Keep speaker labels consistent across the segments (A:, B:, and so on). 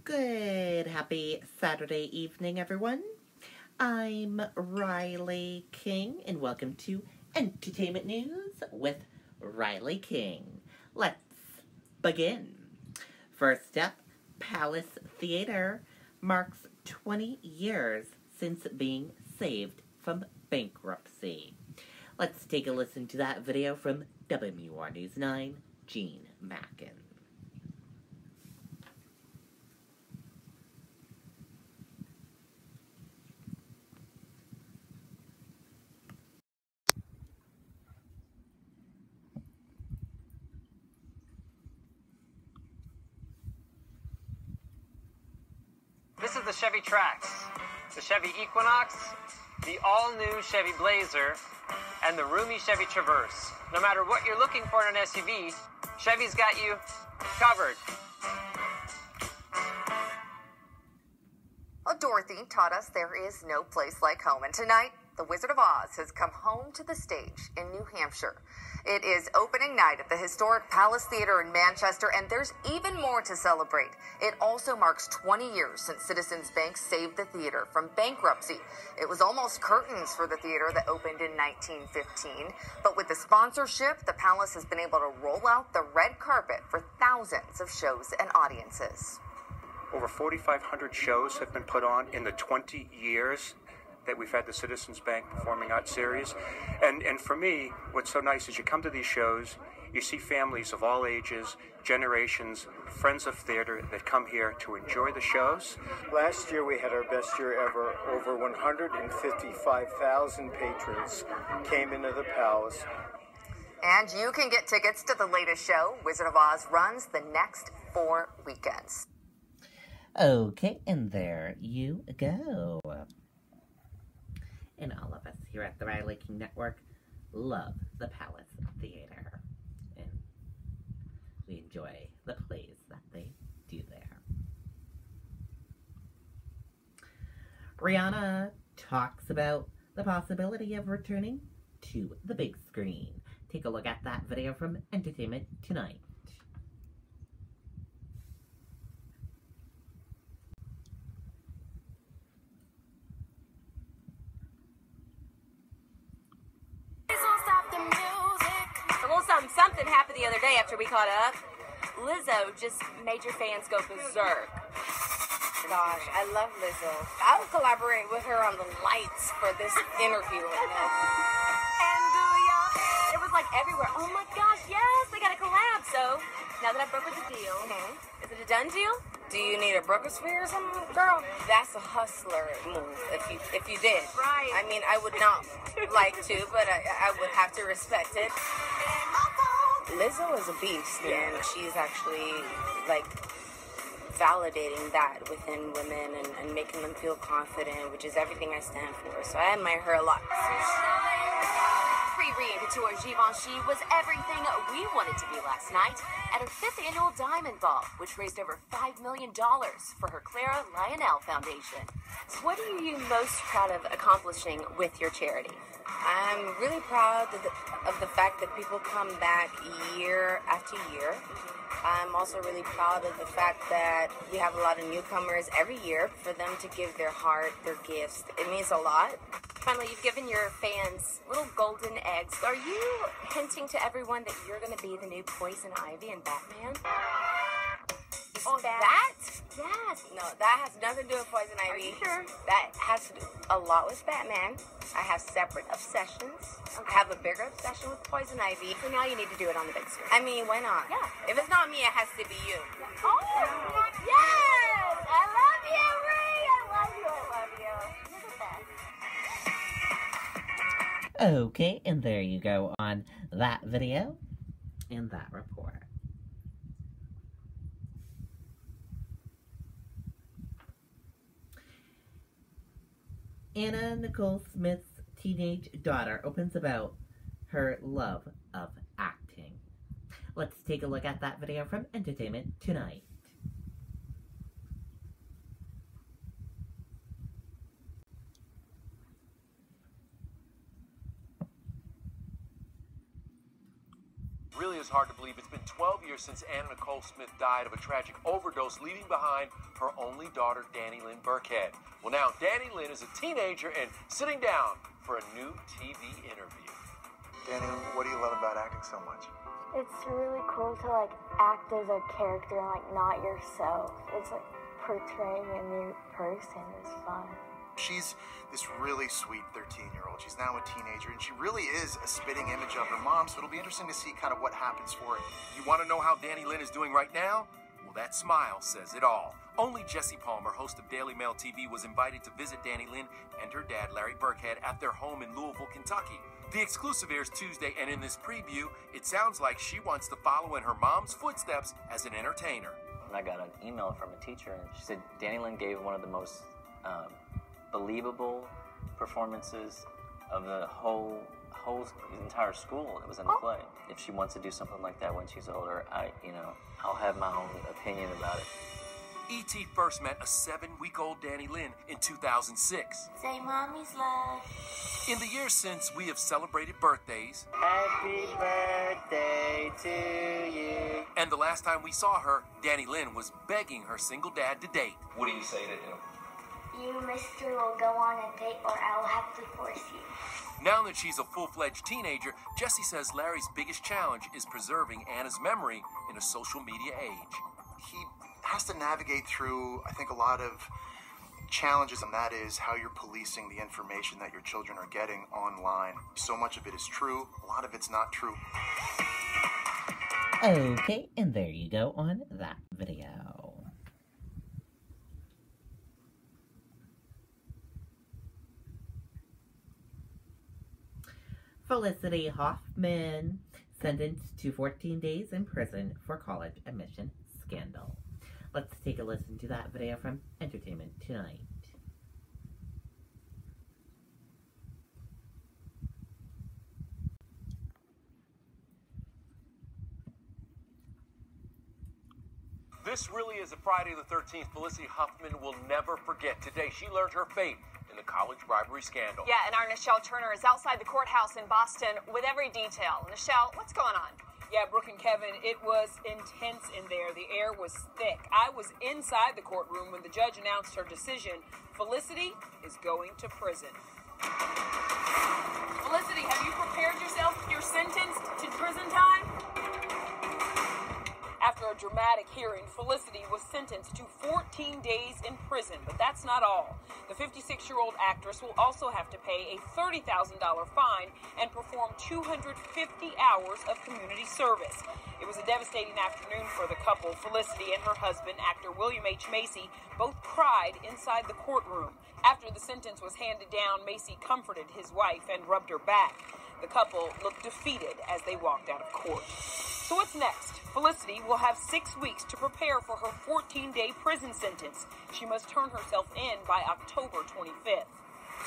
A: Good, happy Saturday evening, everyone. I'm Riley King, and welcome to Entertainment News with Riley King. Let's begin. First up, Palace Theater marks 20 years since being saved from bankruptcy. Let's take a listen to that video from WMUR News 9, Gene Mackin.
B: This is the Chevy Trax, the Chevy Equinox, the all-new Chevy Blazer, and the roomy Chevy Traverse. No matter what you're looking for in an SUV, Chevy's got you covered.
C: Well, Dorothy taught us there is no place like home, and tonight, The Wizard of Oz has come home to the stage in New Hampshire. It is opening night at the historic Palace Theater in Manchester, and there's even more to celebrate. It also marks 20 years since Citizens Bank saved the theater from bankruptcy. It was almost curtains for the theater that opened in 1915, but with the sponsorship, the Palace has been able to roll out the red carpet for thousands of shows and audiences.
D: Over 4,500 shows have been put on in the 20 years that we've had the Citizens Bank Performing Arts Series. And for me, what's so nice is you come to these shows, you see families of all ages, generations, friends of theater that come here to enjoy the shows.
E: Last year we had our best year ever. Over 155,000 patrons came into the Palace.
C: And you can get tickets to the latest show. Wizard of Oz runs the next 4 weekends.
A: Okay, and there you go. And all of us here at the Riley King Network love the Palace Theater. And we enjoy the plays that they do there. Rihanna talks about the possibility of returning to the big screen. Take a look at that video from Entertainment Tonight.
F: Something happened the other day after we caught up. Lizzo just made your fans go berserk.
G: Gosh, I love Lizzo. I would collaborate with her on the lights for this interview.
F: And it was like everywhere. Oh my gosh, yes, they got a collab. So now that I brokered the deal, is it a done deal?
G: Do you need a Brookersphere or something? Girl, that's a hustler move if you did.
F: Right.
G: I mean, I would not like to, but I would have to respect it. Lizzo is a beast, and she's actually, like, validating that within women and making them feel confident, which is everything I stand for. So I admire her a lot.
F: Riri Couture Givenchy was everything we wanted to be last night at her 5th annual Diamond Ball, which raised over $5 million for her Clara Lionel Foundation. So what are you most proud of accomplishing with your charity?
G: I'm really proud of the fact that people come back year after year. I'm also really proud of the fact that we have a lot of newcomers every year for them to give their heart, their gifts. It means a lot.
F: Finally, you've given your fans little golden eggs. Are you hinting to everyone that you're going to be the new Poison Ivy and Batman?
G: Oh, that?
F: Yes.
G: No, that has nothing to do with Poison Ivy.
F: Are you sure?
G: That has to do a lot with Batman. I have separate obsessions. Okay. I have a bigger obsession with Poison Ivy.
F: So now you need to do it on the big screen.
G: I mean, why not?
F: Yeah.
G: If it's not me, it has to be you.
F: Oh, yes! I love you, Ray! I love you, I love you. You're the best.
A: Okay, and there you go on that video and that report. Anna Nicole Smith's teenage daughter opens about her love of acting. Let's take a look at that video from Entertainment Tonight.
H: really is hard to believe. It's been 12 years since Anna Nicole Smith died of a tragic overdose, leaving behind her only daughter, Danny Lynn Burkhead. Well, now Danny Lynn is a teenager and sitting down for a new TV interview.
I: Danny, what do you love about acting so much?
J: It's really cool to like act as a character and like not yourself. It's like portraying a new person is fun.
I: She's this really sweet 13-year-old. She's now a teenager, and she really is a spitting image of her mom, so it'll be interesting to see kind of what happens for her.
H: You want to know how Danny Lynn is doing right now? Well, that smile says it all. Only Jesse Palmer, host of Daily Mail TV, was invited to visit Danny Lynn and her dad, Larry Burkhead, at their home in Louisville, Kentucky. The exclusive airs Tuesday, and in this preview, it sounds like she wants to follow in her mom's footsteps as an entertainer.
K: I got an email from a teacher, and she said Danny Lynn gave one of the most believable performances of the whole entire school that was in the play. If she wants to do something like that when she's older, I'll have my own opinion about it.
H: E.T. first met a 7-week-old Danny Lynn in 2006.
J: Say mommy's love.
H: In the years since, we have celebrated birthdays.
E: Happy birthday to you.
H: And the last time we saw her, Danny Lynn was begging her single dad to date. What do you say to him?
J: You, mister, will go on a date or I'll have to force you.
H: Now that she's a full-fledged teenager, Jesse says Larry's biggest challenge is preserving Anna's memory in a social media age.
I: He has to navigate through, I think, a lot of challenges, and that is how you're policing the information that your children are getting online. So much of it is true, a lot of it's not true.
A: Okay, and there you go on that video. Felicity Huffman sentenced to 14 days in prison for college admission scandal. Let's take a listen to that video from Entertainment Tonight.
H: This really is a Friday the 13th Felicity Huffman will never forget. Today, she learned her fate in the college bribery scandal.
L: Yeah, and our Nichelle Turner is outside the courthouse in Boston with every detail. Nichelle, what's going on?
M: Yeah, Brooke and Kevin, it was intense in there. The air was thick. I was inside the courtroom when the judge announced her decision. Felicity is going to prison. Felicity, have you prepared yourself? You're sentenced to prison time? After a dramatic hearing, Felicity was sentenced to 14 days in prison, but that's not all. The 56-year-old actress will also have to pay a $30,000 fine and perform 250 hours of community service. It was a devastating afternoon for the couple. Felicity and her husband, actor William H. Macy, both cried inside the courtroom. After the sentence was handed down, Macy comforted his wife and rubbed her back. The couple looked defeated as they walked out of court. So what's next? Felicity will have 6 weeks to prepare for her 14-day prison sentence. She must turn herself in by October 25th.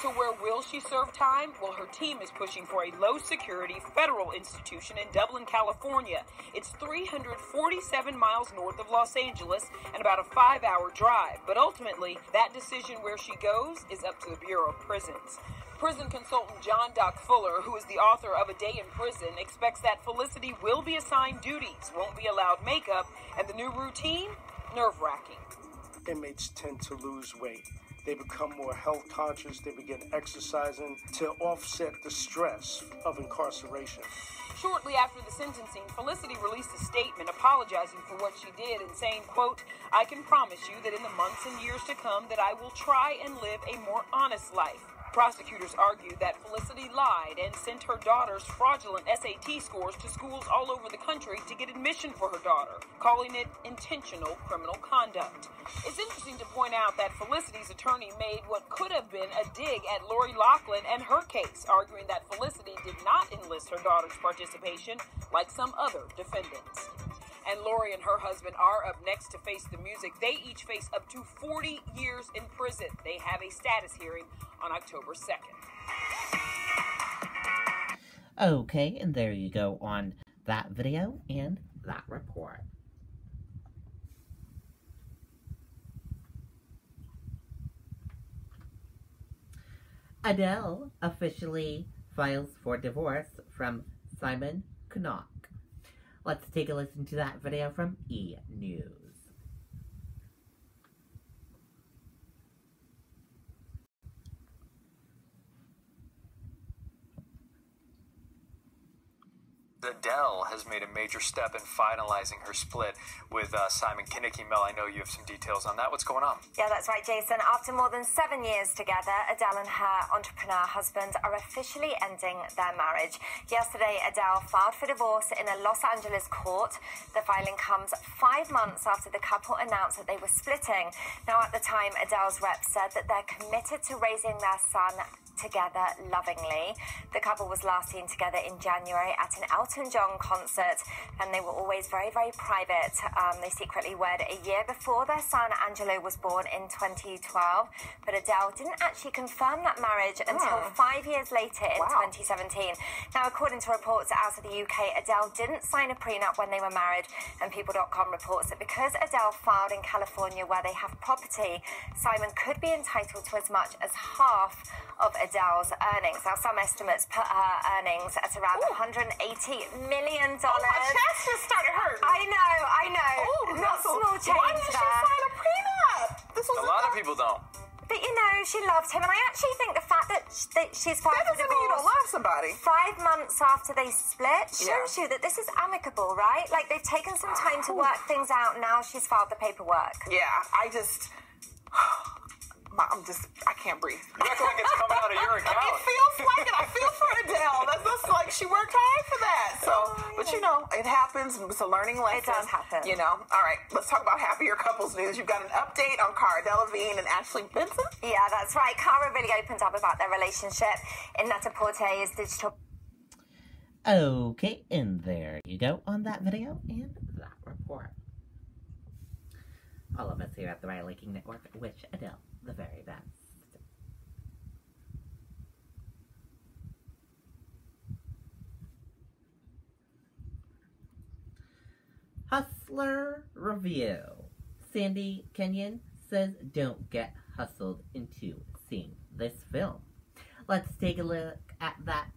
M: So where will she serve time? Well, her team is pushing for a low-security federal institution in Dublin, California. It's 347 miles north of Los Angeles and about a 5-hour drive. But ultimately, that decision where she goes is up to the Bureau of Prisons. Prison consultant John Doc Fuller, who is the author of A Day in Prison, expects that Felicity will be assigned duties, won't be allowed makeup, and the new routine, nerve-wracking.
E: Inmates tend to lose weight. They become more health conscious. They begin exercising to offset the stress of incarceration.
M: Shortly after the sentencing, Felicity released a statement apologizing for what she did and saying, quote, "I can promise you that in the months and years to come that I will try and live a more honest life." Prosecutors argued that Felicity lied and sent her daughter's fraudulent SAT scores to schools all over the country to get admission for her daughter, calling it intentional criminal conduct. It's interesting to point out that Felicity's attorney made what could have been a dig at Lori Loughlin and her case, arguing that Felicity did not enlist her daughter's participation like some other defendants. And Lori and her husband are up next to face the music. They each face up to 40 years in prison. They have a status hearing on October 2nd.
A: Okay, and there you go on that video and that report. Adele officially files for divorce from Simon Knock. Let's take a listen to that video from E! News.
N: Adele has made a major step in finalizing her split with Simon Kinnicky. Mel, I know you have some details on that. What's going on?
O: Yeah, that's right, Jason. After more than 7 years together, Adele and her entrepreneur husband are officially ending their marriage. Yesterday, Adele filed for divorce in a Los Angeles court. The filing comes 5 months after the couple announced that they were splitting. Now, at the time, Adele's rep said that they're committed to raising their son together lovingly. The couple was last seen together in January at an Elton John concert, and they were always very, very private. They secretly wed a year before their son Angelo was born in 2012, but Adele didn't actually confirm that marriage until 5 years later in 2017. Now, according to reports out of the UK, Adele didn't sign a prenup when they were married, and People.com reports that because Adele filed in California where they have property, Simon could be entitled to as much as half of Adele's earnings. Now, some estimates put her earnings at around $180 million.
P: Oh, my chest just started hurting.
O: I know.
P: Ooh,
O: Not small change
P: why didn't she sign a prenup? This was
N: a lot of people don't.
O: But, you know, she loved him, and I actually think the fact that she's filed for divorce... That doesn't mean you don't love somebody. 5 months after they split shows you that this is amicable, right? Like, they've taken some time to work things out, now she's filed the paperwork.
P: Yeah, I can't breathe.
N: You act like it's coming out of your account.
P: It feels like it. I feel for Adele. That's just like she worked hard for that. So, but you know, it happens. It's a learning lesson.
O: It does happen.
P: You know. All right, let's talk about happier couples news. You've got an update on Cara Delevingne and Ashley Benson.
O: Yeah, that's right. Cara really opened up about their relationship in Net-a-Porter's digital.
A: Okay, and there you go on that video and that report. All of us here at the Riley King Network wish Adele the very best. Hustler review. Sandy Kenyon says don't get hustled into seeing this film. Let's take a look at that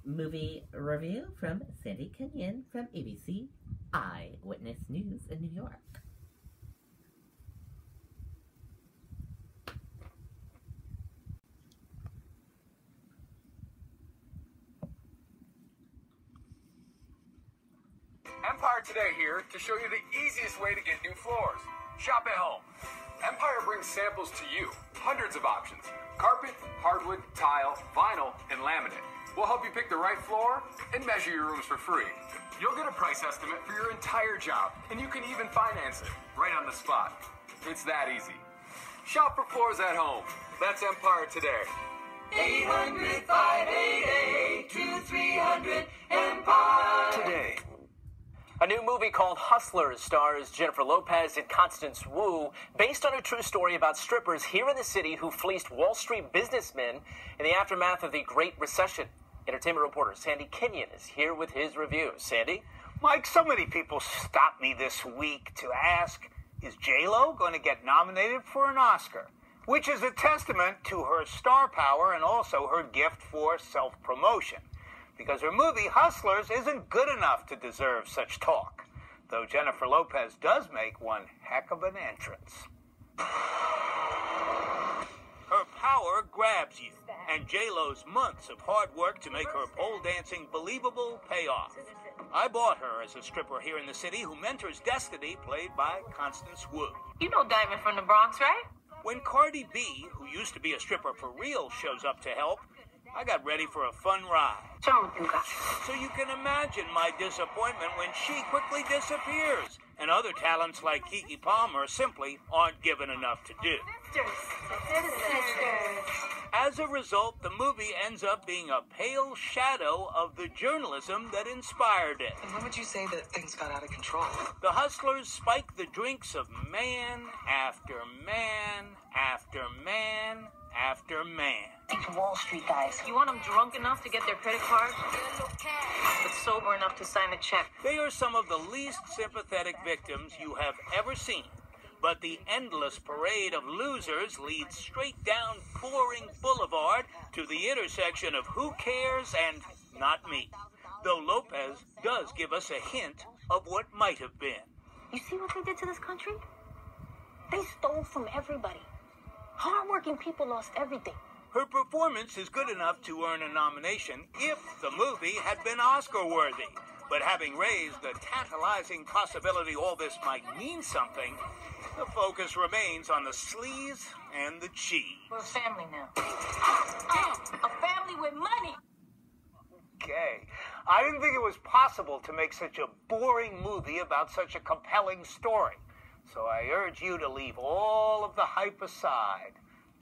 A: movie review from Sandy Kenyon from ABC Eyewitness News in New York.
H: Empire Today here to show you the easiest way to get new floors. Shop at home. Empire brings samples to you. Hundreds of options. Carpet, hardwood, tile, vinyl, and laminate. We'll help you pick the right floor and measure your rooms for free. You'll get a price estimate for your entire job, and you can even finance it right on the spot. It's that easy. Shop for floors at home. That's Empire Today.
B: 800-588-2300 Empire Today. A new movie called Hustlers stars Jennifer Lopez and Constance Wu, based on a true story about strippers here in the city who fleeced Wall Street businessmen in the aftermath of the Great Recession. Entertainment reporter Sandy Kenyon is here with his review. Sandy?
Q: Mike, so many people stopped me this week to ask, is J-Lo going to get nominated for an Oscar? Which is a testament to her star power and also her gift for self-promotion. Because her movie, Hustlers, isn't good enough to deserve such talk. Though Jennifer Lopez does make one heck of an entrance. Her power grabs you, and J-Lo's months of hard work to make her pole dancing believable pay off. I bought her as a stripper here in the city who mentors Destiny, played by Constance Wu.
R: You know Diamond from the Bronx, right?
Q: When Cardi B, who used to be a stripper for real, shows up to help, I got ready for a fun ride. So you can imagine my disappointment when she quickly disappears, and other talents like Keke Palmer simply aren't given enough to do. As a result, the movie ends up being a pale shadow of the journalism that inspired it.
S: And when would you say that things got out of control?
Q: The Hustlers spike the drinks of man after man after man after man.
R: These Wall Street guys. You want them drunk enough to get their credit card, but sober enough to sign a check.
Q: They are some of the least sympathetic victims you have ever seen. But the endless parade of losers leads straight down Boring Boulevard to the intersection of who cares and not me. though Lopez does give us a hint of what might have been.
R: You see what they did to this country? They stole from everybody. Hardworking people lost everything.
Q: Her performance is good enough to earn a nomination if the movie had been Oscar-worthy. But having raised the tantalizing possibility all this might mean something, the focus remains on the sleaze and the cheese.
R: We're a family now. A family with money.
Q: Okay. I didn't think it was possible to make such a boring movie about such a compelling story. So I urge you to leave all of the hype aside.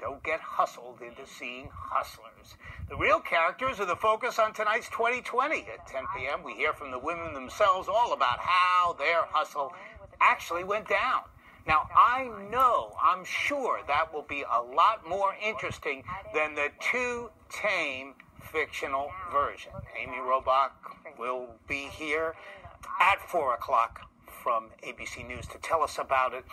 Q: Don't get hustled into seeing Hustlers. The real characters are the focus on tonight's 2020. At 10 p.m., we hear from the women themselves all about how their hustle actually went down. Now, I'm sure that will be a lot more interesting than the too tame fictional version. Amy Robach will be here at 4 o'clock from ABC News to tell us about it.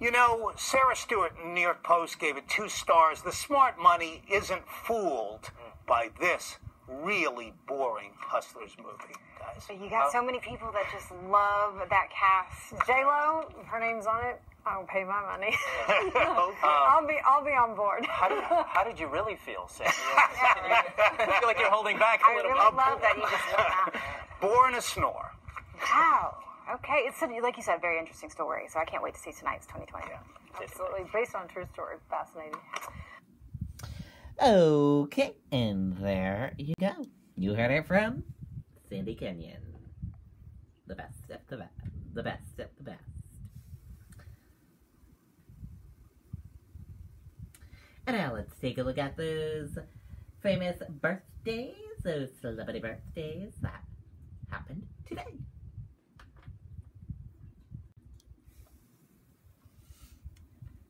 Q: You know, Sarah Stewart in New York Post gave it 2 stars. The smart money isn't fooled by this really boring Hustlers movie, guys.
T: You got so many people that just love that cast. J-Lo, her name's on it. I don't pay my money. I'll be on board.
K: How did you really feel, Sam? I feel like you're holding back a little bit.
T: I really love that you just went out.
Q: Born a Snore.
T: Wow. Okay, it's like you said, a very interesting story. So I can't wait to see tonight's 2020.
K: Yeah,
T: absolutely, based on a true story. Fascinating.
A: Okay, and there you go. You heard it from Sandy Kenyon. The best of the best. The best of the best. And now let's take a look at those famous birthdays, those celebrity birthdays that happened today.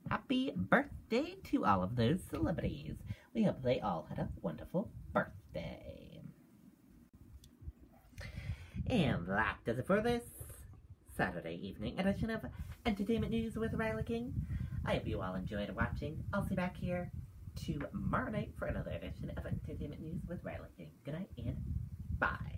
A: Happy birthday to all of those celebrities. We hope they all had a wonderful birthday. And that does it for this Saturday evening edition of Entertainment News with Riley King. I hope you all enjoyed watching. I'll see you back here tomorrow night for another edition of Entertainment News with Riley King. Good night and bye.